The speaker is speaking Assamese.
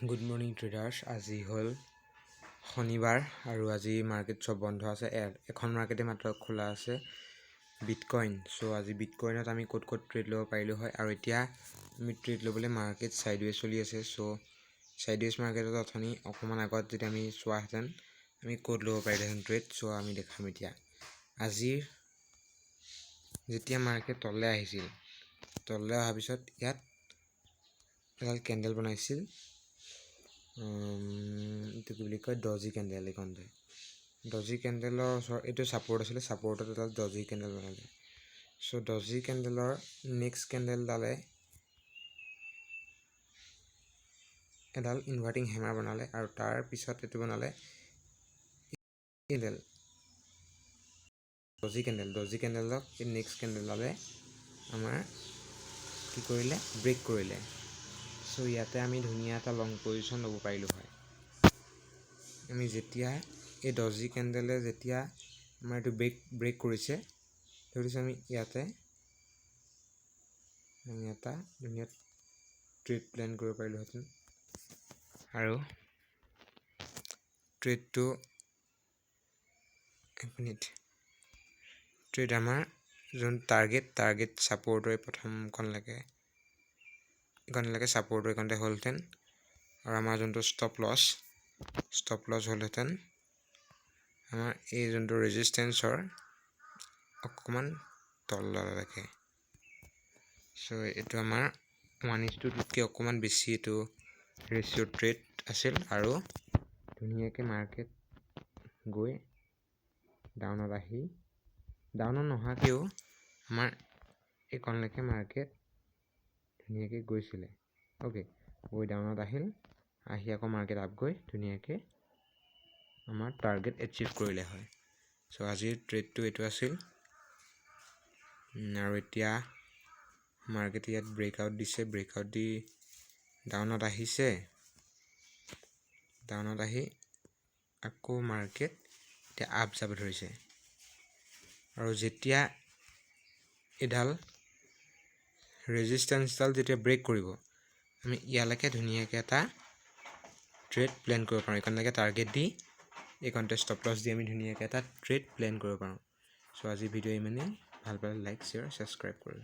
Good morning traders. আজি হ'ল শনিবাৰ আৰু আজি মাৰ্কেট চব বন্ধ আছে। এখন মাৰ্কেটে মাত্ৰ খোলা আছে, বিটকইন। চ' আজি বিটকইনত আমি ক'ত ট্ৰেড ল'ব পাৰিলোঁ হয়। আৰু এতিয়া আমি ট্ৰেড ল'বলৈ মাৰ্কেট ছাইডৱেজ চলি আছে। চ' ছাইডৱেজ মাৰ্কেটত অথনি অকণমান আগত যদি আমি চোৱাহেঁতেন আমি ক'ত ল'ব পাৰিলোহেঁতেন ট্ৰেড। চ' আমি দেখাম এতিয়া। আজিৰ যেতিয়া মাৰ্কেট তললৈ আহিছিল, তললৈ অহাৰ পিছত ইয়াত এডাল কেণ্ডেল বনাইছিল। এইটো কি বুলি কয়, ডজি কেণ্ডেল। এইখনতে ডজি কেণ্ডেলৰ ওচৰত এইটো ছাপৰ্ট আছিলে, ছাপৰ্টত এডাল ডজি কেণ্ডেল বনালে। চ' ডজি কেণ্ডেলৰ নেক্সট কেণ্ডেলডালে এডাল ইনভাৰ্টিং হেমাৰ বনালে আৰু তাৰ পিছত এইটো বনালে কেণ্ডেল ডজি কেণ্ডেলক এই নেক্সট কেণ্ডেলডালে আমাৰ কি কৰিলে, ব্ৰেক কৰিলে। চ' ইয়াতে আমি ধুনীয়া এটা লং পজিশ্যন ল'ব পাৰিলোঁ হয়। আমি যেতিয়া এই ডজি কেণ্ডেলে যেতিয়া আমাৰ এইটো ব্ৰেক কৰিছে, ধৰিছোঁ আমি ইয়াতে এটা ধুনীয়া ট্ৰেড প্লেন কৰিব পাৰিলোঁহেঁতেন। আৰু ট্ৰেডটো ট্ৰেড আমাৰ যোন টাৰ্গেট ছাপৰ্টৰ প্ৰথমখনলৈকে ছাপৰ্টৰ এইখনতে হ'লহেঁতেন। আৰু আমাৰ যোনটো ষ্টপ লছ হ'লহেঁতেন আমাৰ এই যোনটো ৰেজিষ্টেঞ্চৰ অকণমান তললৈকে। চ' এইটো আমাৰ 1:2কে অকণমান বেছি এইটো ৰেচিঅ' ট্ৰেড আছিল। আৰু ধুনীয়াকৈ মাৰ্কেট গৈ ডাউনত নহাকৈও আমাৰ এইকণলৈকে মাৰ্কেট ধুনীয়াকৈ গৈছিলে। অ'কে, গৈ ডাউনত আহি আকৌ মাৰ্কেট আপ গৈ ধুনীয়াকৈ আমাৰ টাৰ্গেট এচিভ কৰিলে হয়। চ' আজিৰ ট্ৰেডটো এইটো আছিল। আৰু এতিয়া মাৰ্কেটে ইয়াত ব্ৰেকআউট দিছে, ব্ৰেকআউট দি ডাউনত আহিছে। ডাউনত আহি আকৌ মাৰ্কেট এতিয়া আপ যাব ধৰিছে। আৰু যেতিয়া এডাল ৰেজিষ্টেঞ্চডাল যেতিয়া ব্ৰেক কৰিব, আমি ইয়ালৈকে ধুনীয়াকৈ এটা ট্ৰেড প্লেন কৰিব পাৰোঁ। এইকণলৈকে টাৰ্গেট দি এইকণতে ষ্টপ লছ দি আমি ধুনীয়াকৈ এটা ট্ৰেড প্লেন কৰিব পাৰোঁ। চ' আজি ভিডিঅ' ইমানেই। ভাল পালে লাইক, শ্বেয়াৰ, ছাবস্ক্ৰাইব কৰিব।